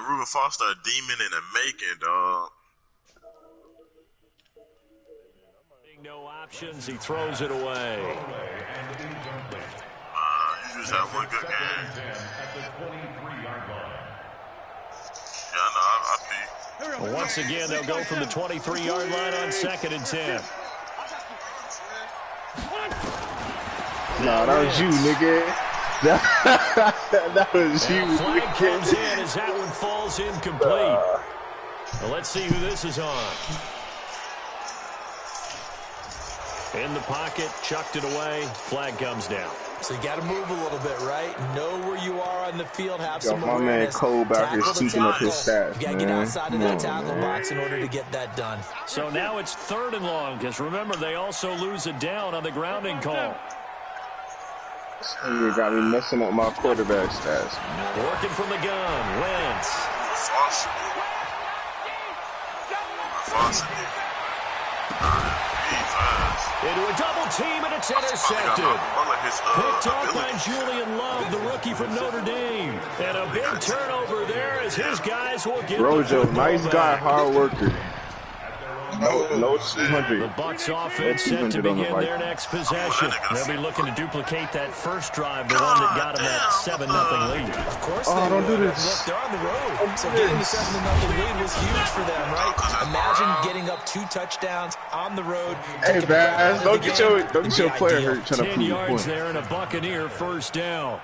Reuben Foster a demon in the making, dog. No options, he throws it away. You just have one good game. Yeah, I know, I peek. Well, once again, they'll go from the 23-yard line on 2nd and 10. Nah, that was you, nigga. That was you. Flag comes in as that one falls incomplete. Well, let's see who this is on. In the pocket, chucked it away, flag comes down. So you got to move a little bit, right? Know where you are on the field, have some my man Cole back here sneaking up his stats, you got to get outside of that tackle box in order to get that done. So now it's 3rd and long, because remember, they also lose a down on the grounding call. You got me messing up my quarterback stats. Working from the gun, Wentz. Into a double team, and it's intercepted. Picked off by Julian Love, the rookie from Notre Dame. And a big turnover there as his guys will get Rojo, nice guy, hard worker. No 200. The Bucs offense set to begin their next possession. They'll be looking to duplicate that first drive, the one that got them that 7-0 lead. Of course don't do this. Look, they're on the road, so getting the 7-0 lead was huge for them, right? Imagine getting up 2 touchdowns on the road. Hey, Baz, don't get your player hurt trying to 10 prove your yards point. there and a Buccaneer first down.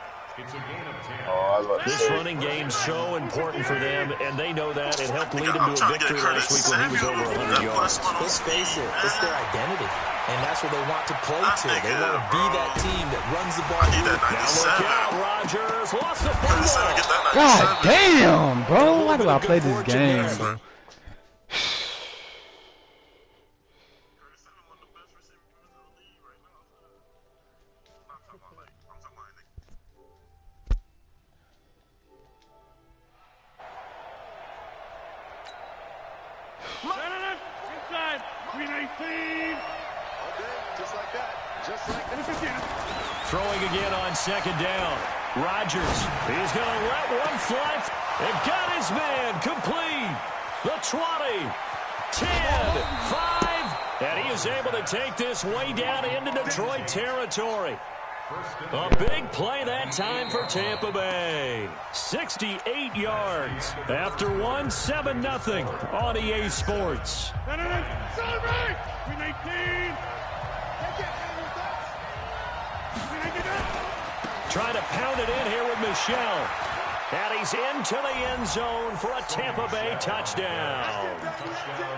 This running game's so important for them, and they know that. It helped lead them to a victory last week when he was over 100 yards. Let's face it, it's their identity, and that's what they want to play to. They want to be that team that runs the ball. Now look out, Rodgers lost the football. God damn, bro. Why do I play this game, bro? Throwing again on 2nd down. Rodgers, he's going to let one fly. And got his man complete. The 20, 10, 5. And he is able to take this way down into Detroit territory. A big play that time for Tampa Bay. 68 yards after 7-0 on EA Sports. Trying to pound it in here with Michel. And he's into the end zone for a Tampa Bay touchdown.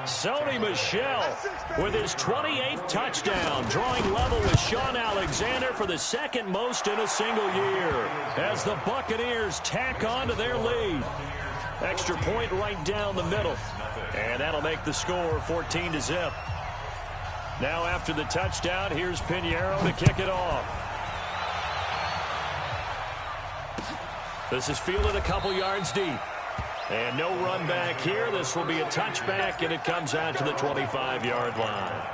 Sony Michel with his 28th touchdown, drawing level with Sean Alexander for the 2nd most in a single year, as the Buccaneers tack on to their lead. Extra point right down the middle, and that'll make the score 14-0. Now after the touchdown, here's Pinheiro to kick it off. This is fielded a couple yards deep. And no run back here. This will be a touchback, and it comes out to the 25-yard line.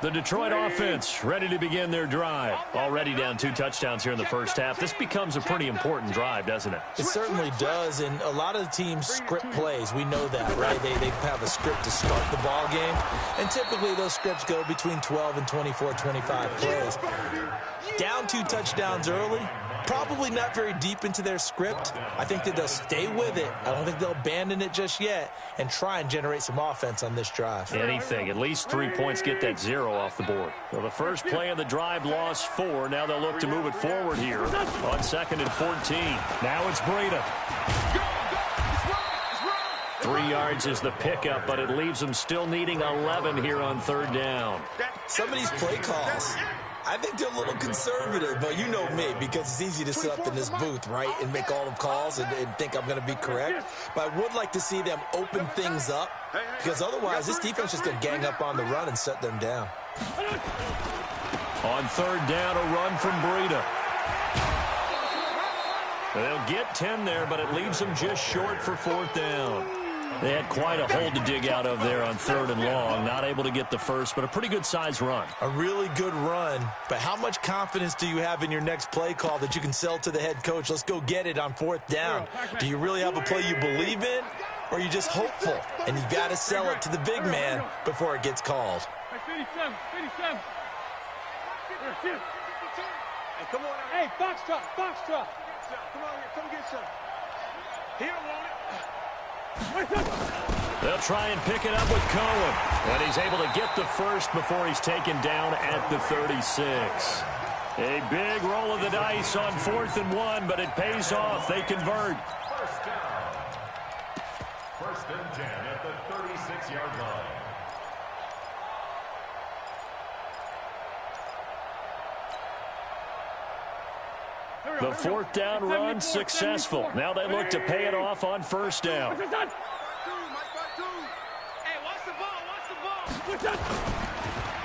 The Detroit offense ready to begin their drive. Already down 2 touchdowns here in the first half. This becomes a pretty important drive, doesn't it? It certainly does, and a lot of the teams script plays. We know that, right? They have a script to start the ball game, and typically those scripts go between 12 and 24, 25 plays. Down 2 touchdowns early, probably not very deep into their script. I think that they'll stay with it. I don't think they'll abandon it just yet and try and generate some offense on this drive. Anything. At least 3 points, get that 0 off the board. Well, the first play of the drive lost 4. Now they'll look to move it forward here on 2nd and 14. Now it's Breida. 3 yards is the pickup, but it leaves them still needing 11 here on 3rd down. Some of these play calls, I think they're a little conservative, but you know me, because it's easy to sit up in this booth, right, and make all the calls and think I'm going to be correct. But I would like to see them open things up, because otherwise this defense is going to gang up on the run and shut them down. On 3rd down, a run from Breida. They'll get 10 there, but it leaves them just short for 4th down. They had quite a hole to dig out of there on 3rd and long. Not able to get the first, but a pretty good-sized run. A really good run, but how much confidence do you have in your next play call that you can sell to the head coach? Let's go get it on 4th down. Do you really have a play you believe in, or are you just hopeful? And you've got to sell it to the big man before it gets called. Hey, come on. Hey, box truck. Come on here. Come get some. He don't want it. They'll try and pick it up with Cohen. And he's able to get the first before he's taken down at the 36. A big roll of the dice on 4th and 1, but it pays off. They convert. First down. 1st and 10 at the 36-yard line. The 4th down run successful. Now they look to pay it off on 1st down.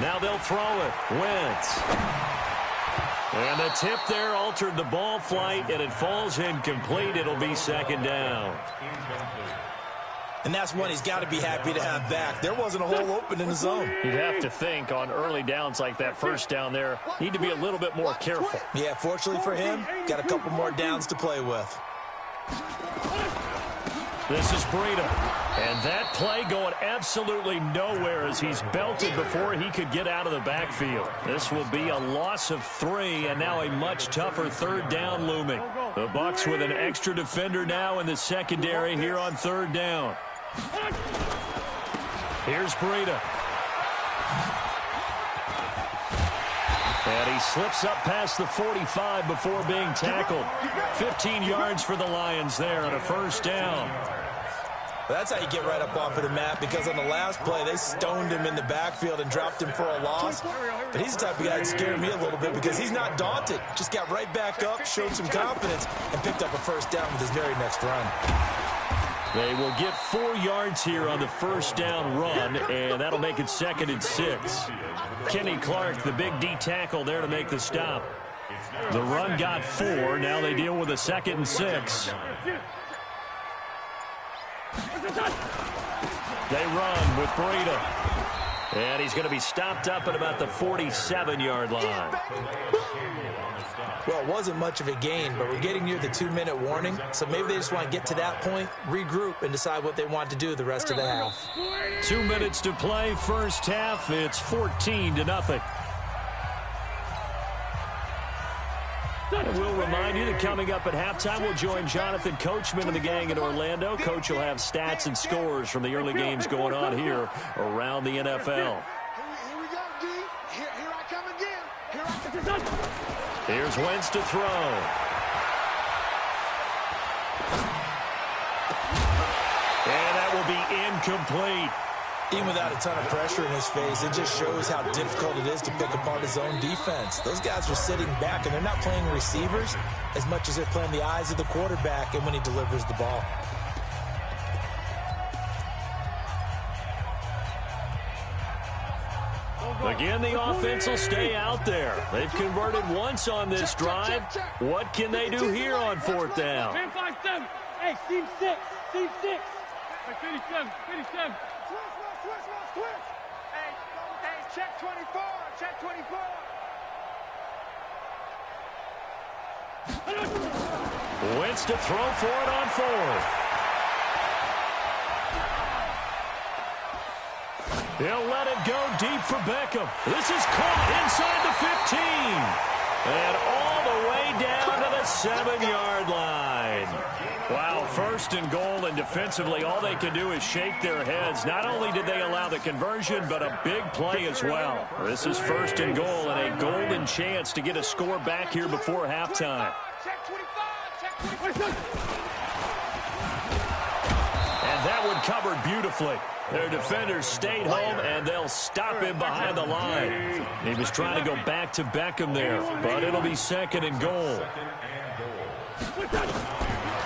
Now they'll throw it. Wentz. And the tip there altered the ball flight, and it falls incomplete. It'll be 2nd down. And that's one he's got to be happy to have back. There wasn't a hole open in the zone. You'd have to think on early downs like that 1st down there, need to be a little bit more careful. Yeah, fortunately for him, got a couple more downs to play with. This is Breida. And that play going absolutely nowhere as he's belted before he could get out of the backfield. This will be a loss of 3, and now a much tougher 3rd down looming. The Bucs with an extra defender now in the secondary here on 3rd down. Here's Breida. And he slips up past the 45 before being tackled. 15 yards for the Lions there on a 1st down. That's how you get right up off of the map, because on the last play, they stoned him in the backfield and dropped him for a loss. But he's the type of guy that scared me a little bit because he's not daunted. Just got right back up, showed some confidence, and picked up a 1st down with his very next run. They will get 4 yards here on the 1st down run, and that'll make it 2nd and 6. Kenny Clark, the big D tackle there to make the stop. The run got 4. Now they deal with a 2nd and 6. They run with Breida. And he's going to be stopped up at about the 47-yard line. Well, it wasn't much of a gain, but we're getting near the 2-minute warning, so maybe they just want to get to that point, regroup, and decide what they want to do the rest of the half. 2 minutes to play, 1st half. It's 14-0. And we'll remind you that coming up at halftime, we'll join Jonathan Coachman and the gang in Orlando. Coach will have stats and scores from the early games going on here around the NFL. Here we go, D. Here I come again. Here's Wentz to throw. And that will be incomplete. Even without a ton of pressure in his face, it just shows how difficult it is to pick apart his own defense. Those guys are sitting back, and they're not playing receivers as much as they're playing the eyes of the quarterback and when he delivers the ball. Again, the offense will stay out there. They've converted once on this drive. What can they do here on 4th down? 10-5-7. Hey, seam 6. Seam 6. Hey, 57. 57. Switch. Hey, check 24. Check 24. Wentz to throw for it on 4th. He'll let it go deep for Beckham. This is caught inside the 15. And all the way down to the 7-yard line. Wow, 1st and goal, and defensively all they can do is shake their heads. Not only did they allow the conversion, but a big play as well. This is 1st and goal and a golden chance to get a score back here before halftime. Check 25. Check 25. And that one covered beautifully. Their defenders stayed home, and they'll stop him behind the line. He was trying to go back to Beckham there, but it'll be 2nd and goal.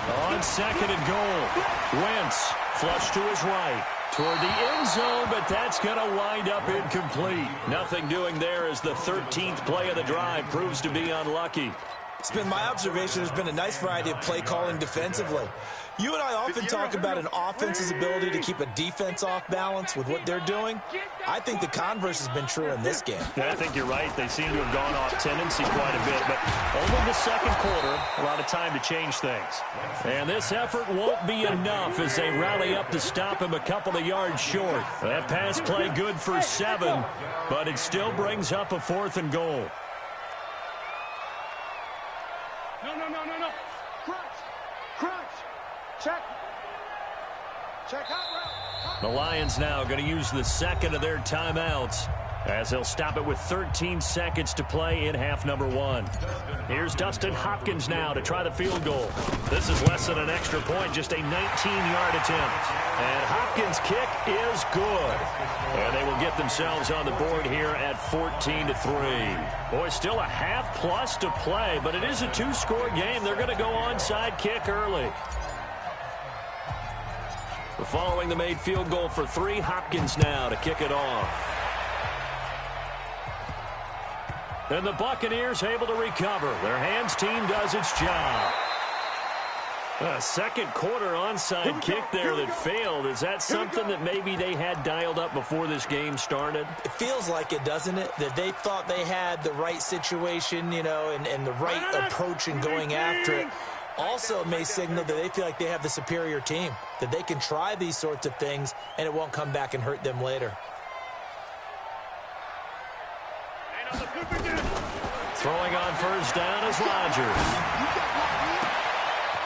On 2nd and goal, Wentz flush to his right toward the end zone, but that's going to wind up incomplete. Nothing doing there as the 13th play of the drive proves to be unlucky. It's been my observation there's been a nice variety of play calling defensively. You and I often talk about an offense's ability to keep a defense off balance with what they're doing. I think the converse has been true in this game. Yeah, I think you're right. They seem to have gone off tendency quite a bit, but over the second quarter, a lot of time to change things. And this effort won't be enough as they rally up to stop him a couple of yards short. That pass play good for 7, but it still brings up a 4th and goal. No. Crunch. Check out route. The Lions now going to use the second of their timeouts as they'll stop it with 13 seconds to play in half number 1. Here's Dustin Hopkins now to try the field goal. This is less than an extra point, just a 19-yard attempt. And Hopkins' kick is good. And they will get themselves on the board here at 14-3. Boy, still a half plus to play, but it is a 2-score game. They're going to go onside kick early. Following the made field goal for 3, Hopkins now to kick it off. And the Buccaneers able to recover. Their hands team does its job. A second quarter onside kick there that failed. Is that something that maybe they had dialed up before this game started? It feels like it, doesn't it? That they thought they had the right situation, you know, and the right approach in going after it. Also may signal that they feel like they have the superior team, that they can try these sorts of things and it won't come back and hurt them later. Throwing on first down is Rodgers.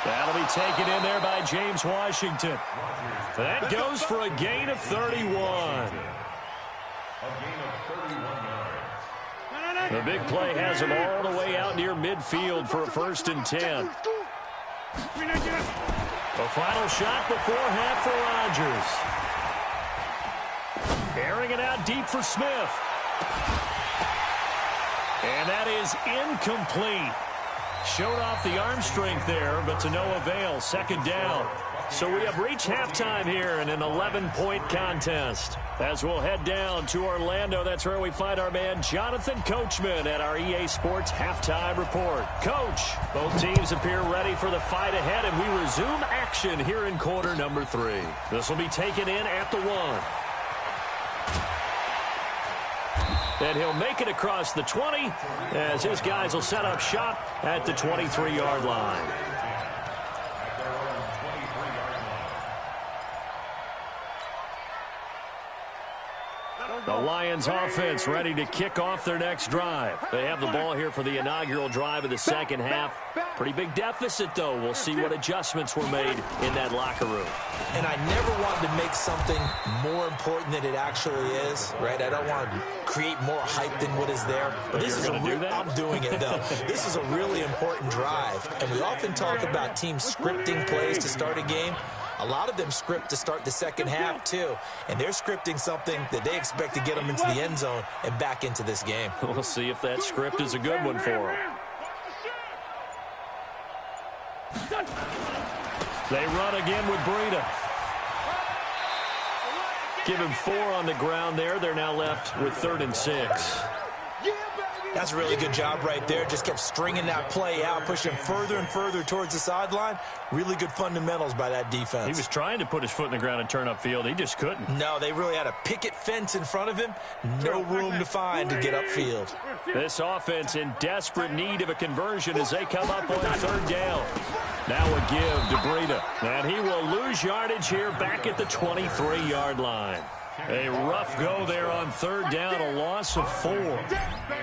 That'll be taken in there by James Washington. That goes for a gain of 31. The big play has him all the way out near midfield for a 1st and 10. The final shot before half for Rodgers. Airing it out deep for Smith. And that is incomplete. Showed off the arm strength there, but to no avail. 2nd down. So we have reached halftime here in an 11-point contest. As we'll head down to Orlando, that's where we find our man Jonathan Coachman at our EA Sports Halftime Report. Coach, both teams appear ready for the fight ahead, and we resume action here in quarter number 3. This will be taken in at the 1. And he'll make it across the 20 as his guys will set up shop at the 23-yard line. The Lions offense ready to kick off their next drive. They have the ball here for the inaugural drive of the second half. Pretty big deficit, though. We'll see what adjustments were made in that locker room. And I never wanted to make something more important than it actually is, right? I don't want to create more hype than what is there. But this is I'm doing it, though. This is a really important drive. And we often talk about teams scripting plays to start a game. A lot of them script to start the second half, too. And they're scripting something that they expect to get them into the end zone and back into this game. We'll see if that script is a good one for them. They run again with Breida. Give him 4 on the ground there. They're now left with 3rd and 6. That's a really good job right there. Just kept stringing that play out, pushing further and further towards the sideline. Really good fundamentals by that defense. He was trying to put his foot in the ground and turn upfield. He just couldn't. No, they really had a picket fence in front of him. No room to find to get upfield. This offense in desperate need of a conversion as they come up on 3rd down. Now a give to Breida. And he will lose yardage here back at the 23-yard line. A rough go there on 3rd down, a loss of 4.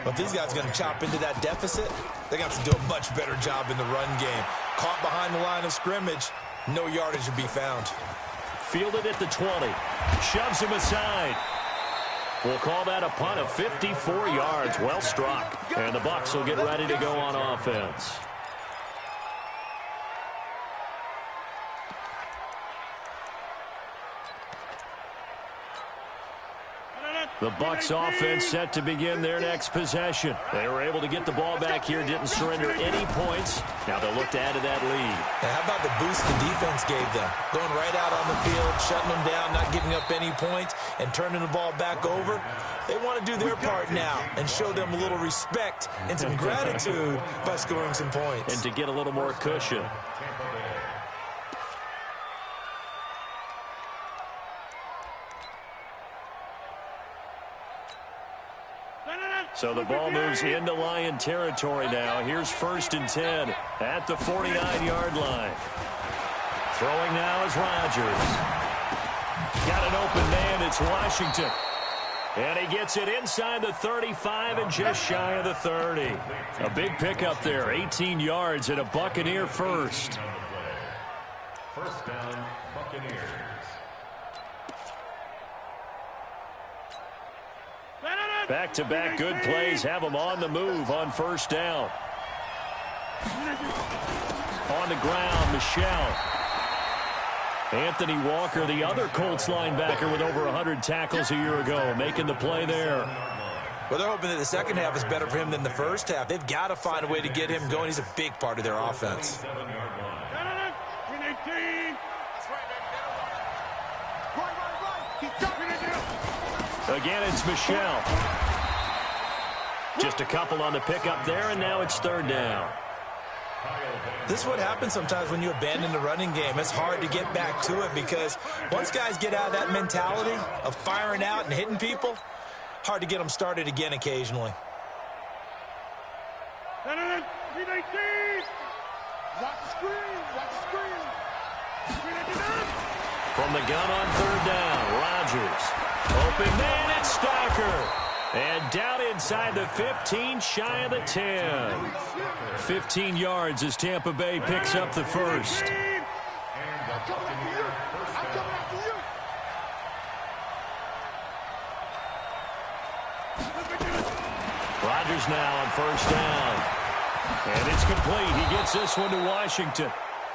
But these guys are going to chop into that deficit. They got to do a much better job in the run game. Caught behind the line of scrimmage, no yardage to be found. Fielded at the 20. Shoves him aside. We'll call that a punt of 54 yards. Well struck. And the Bucs will get ready to go on offense. The Bucs offense set to begin their next possession. They were able to get the ball back here, didn't surrender any points. Now they'll look to add to that lead. Now, how about the boost the defense gave them? Going right out on the field, shutting them down, not giving up any points, and turning the ball back over. They want to do their part now and show them a little respect and some gratitude by scoring some points. And to get a little more cushion. So the ball moves into Lion territory now. Here's 1st and 10 at the 49-yard line. Throwing now is Rodgers. Got an open man. It's Washington. And he gets it inside the 35 and just shy of the 30. A big pickup there. 18 yards and a Buccaneer first. First down, Buccaneers. Back-to-back good plays have them on the move on 1st down. On the ground, Michel. Anthony Walker, the other Colts linebacker with over 100 tackles a year ago, making the play there. Well, they're hoping that the second half is better for him than the first half. They've got to find a way to get him going. He's a big part of their offense. Again, it's Michel. Just a couple on the pickup there, and now it's 3rd down. This is what happens sometimes when you abandon the running game. It's hard to get back to it because once guys get out of that mentality of firing out and hitting people, hard to get them started again occasionally. Watch the screen. Watch the screen. From the gun on 3rd down, Rodgers. Open man, it's Stocker. And down inside the 15, shy of the 10. 15 yards as Tampa Bay picks up the first. Rodgers now on 1st down. And it's complete. He gets this one to Washington.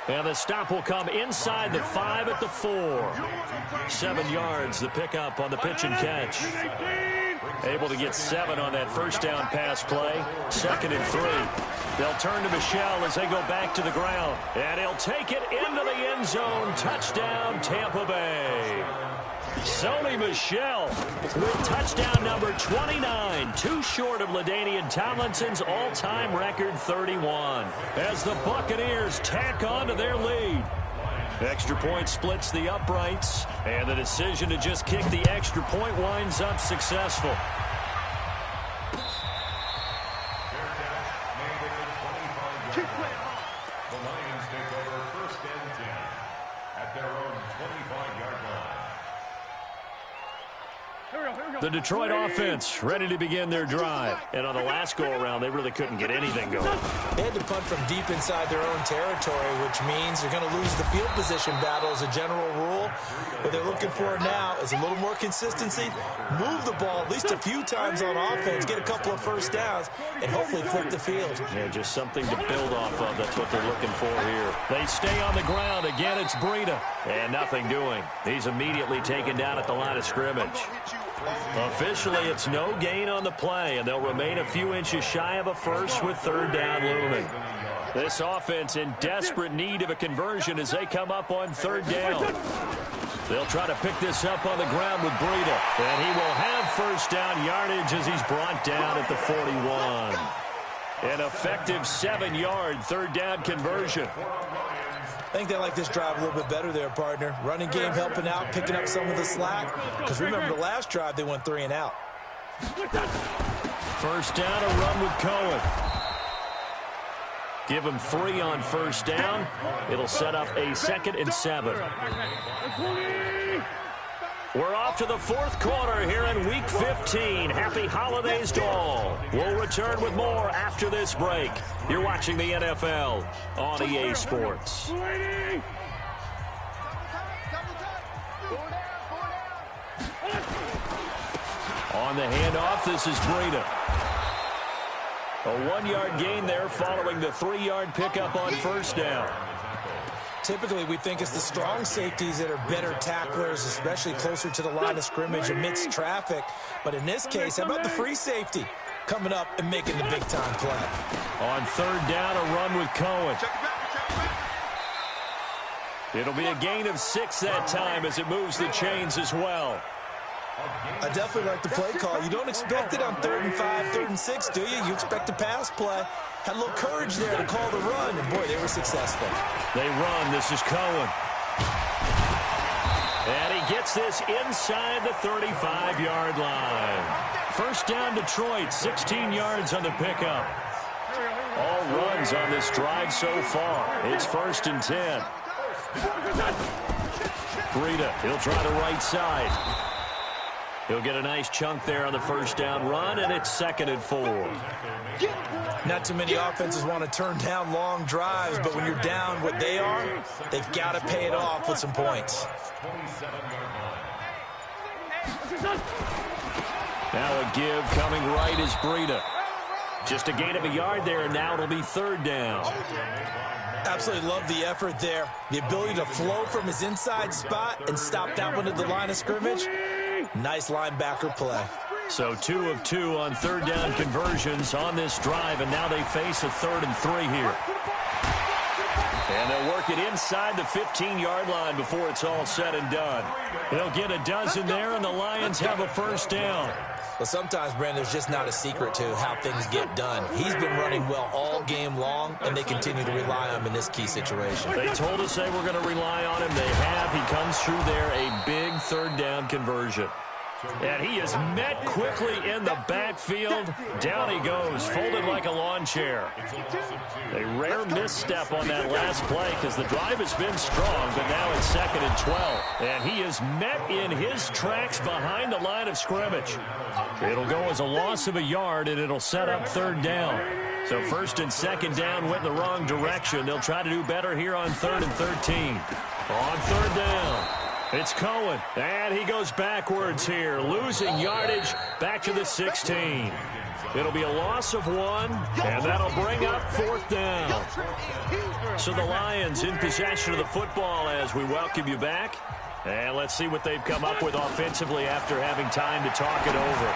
And the stop will come inside the 5 at the 4. 7 yards, the pickup on the pitch and catch. Able to get 7 on that 1st down pass play. 2nd and 3. They'll turn to Michel as they go back to the ground. And he'll take it into the end zone. Touchdown, Tampa Bay. Sony Michel with touchdown number 29, too short of LaDainian Tomlinson's all-time record 31, as the Buccaneers tack on to their lead. Extra point splits the uprights, and the decision to just kick the extra point winds up successful. The Lions take over 1st and 10 at their own 25-yard line. The Detroit offense ready to begin their drive. And on the last go-around, they really couldn't get anything going. They had to punt from deep inside their own territory, which means they're going to lose the field position battle as a general rule. What they're looking for now is a little more consistency, move the ball at least a few times on offense, get a couple of 1st downs, and hopefully flip the field. Yeah, just something to build off of. That's what they're looking for here. They stay on the ground. Again, it's Breida. And nothing doing. He's immediately taken down at the line of scrimmage. Officially, it's no gain on the play, and they'll remain a few inches shy of a first with 3rd down looming. This offense in desperate need of a conversion as they come up on 3rd down. They'll try to pick this up on the ground with Breida, and he will have 1st down yardage as he's brought down at the 41. An effective 7-yard 3rd down conversion. I think they like this drive a little bit better there, partner. Running game helping out, picking up some of the slack. Because remember, the last drive, they went 3 and out. 1st down, a run with Cohen. Give him 3 on 1st down. It'll set up a 2nd and 7. We're off to the 4th quarter here in Week 15. Happy holidays to all. We'll return with more after this break. You're watching the NFL on EA Sports. On the handoff, this is Breida. A 1-yard gain there following the 3-yard pickup on 1st down. Typically, we think it's the strong safeties that are better tacklers, especially closer to the line of scrimmage amidst traffic. But in this case, how about the free safety coming up and making the big-time play? On third down, a run with Cohen. It'll be a gain of 6 that time as it moves the chains as well. I definitely like the play call. You don't expect it on 3rd and 5, 3rd and 6, do you? You expect a pass play. Had a little courage there to call the run, and boy, they were successful. They run. This is Cohen. And he gets this inside the 35-yard line. First down, Detroit, 16 yards on the pickup. All runs on this drive so far. It's 1st and 10. Breida, he'll try the right side. He'll get a nice chunk there on the first down run, and it's 2nd and 4. Not too many offenses want to turn down long drives, but when you're down what they are, they've got to pay it off with some points. Now a give coming right is Breida. Just a gain of a yard there, and now it'll be 3rd down. Absolutely love the effort there. The ability to flow from his inside spot and stop that one at the line of scrimmage. Nice linebacker play. So 2 of 2 on 3rd down conversions on this drive, and now they face a 3rd and 3 here. And they'll work it inside the 15-yard line before it's all said and done. They'll get a dozen there, and the Lions have a first down. Well, sometimes, Brandon, there's just not a secret to how things get done. He's been running well all game long, and they continue to rely on him in this key situation. They told us they were going to rely on him. They have. He comes through there, a big 3rd down conversion. And he is met quickly in the backfield. Down he goes, folded like a lawn chair. A rare misstep on that last play because the drive has been strong, but now it's 2nd and 12. And he is met in his tracks behind the line of scrimmage. It'll go as a loss of a yard, and it'll set up 3rd down. So 1st and 2nd down went in the wrong direction. They'll try to do better here on 3rd and 13. On 3rd down. It's Cohen, and he goes backwards here, losing yardage back to the 16. It'll be a loss of 1, and that'll bring up 4th down. So the Lions in possession of the football as we welcome you back. And let's see what they've come up with offensively after having time to talk it over.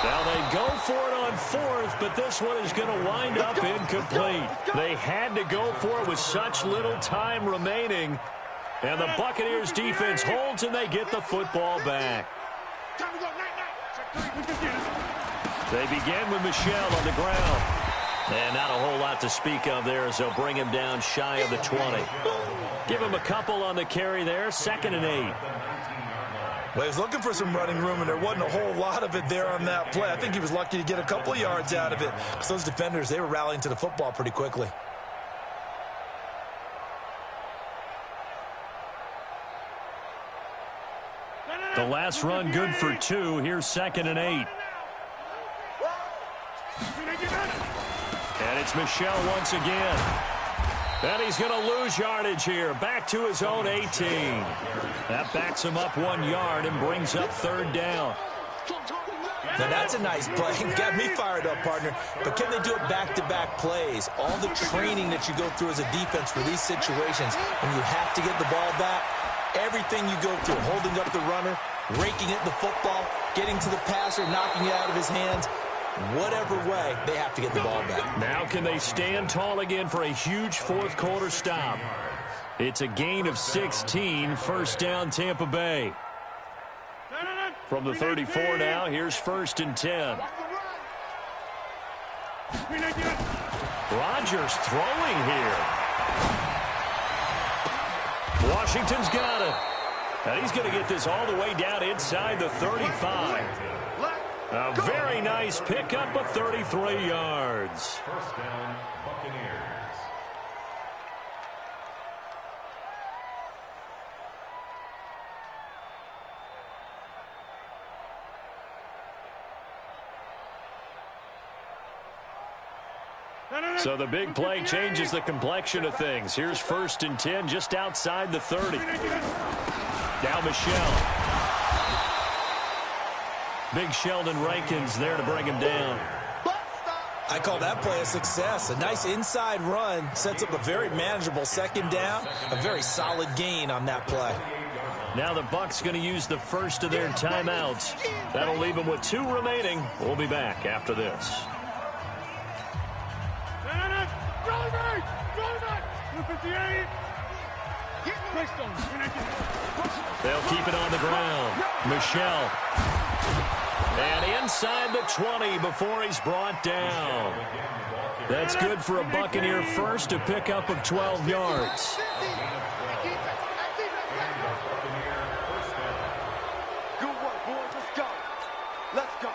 Now they go for it on 4th, but this one is going to wind up incomplete. They had to go for it with such little time remaining. And the Buccaneers defense holds, and they get the football back. They begin with Michel on the ground. And not a whole lot to speak of there as they'll bring him down shy of the 20. Give him a couple on the carry there, 2nd and 8. Well, he's looking for some running room, and there wasn't a whole lot of it there on that play. I think he was lucky to get a couple of yards out of it. Because those defenders, they were rallying to the football pretty quickly. The last run good for 2. Here's 2nd and 8. And it's Michel once again. And he's going to lose yardage here. Back to his own 18. That backs him up 1 yard and brings up 3rd down. Now that's a nice play. Got me fired up, partner. But can they do it back-to-back plays? All the training that you go through as a defense for these situations, and you have to get the ball back. Everything you go through, holding up the runner, raking it in the football, getting to the passer, knocking it out of his hands. Whatever way, they have to get the ball back. Now can they stand tall again for a huge 4th quarter stop? It's a gain of 16, 1st down Tampa Bay. From the 34 now, here's 1st and 10. Rodgers throwing here. Washington's got it. And he's going to get this all the way down inside the 35. A very nice pickup of 33 yards. First down, Buccaneers. So the big play changes the complexion of things. Here's 1st and 10 just outside the 30. Now Michel. Big Sheldon Rankins there to bring him down. I call that play a success. A nice inside run sets up a very manageable second down, a very solid gain on that play. Now the Bucs going to use the first of their timeouts. That'll leave them with 2 remaining. We'll be back after this. They'll keep it on the ground. Michel. And inside the 20 before he's brought down. That's good for a Buccaneer first, a pickup of 12 yards. Good work, boys. Let's go. Let's go.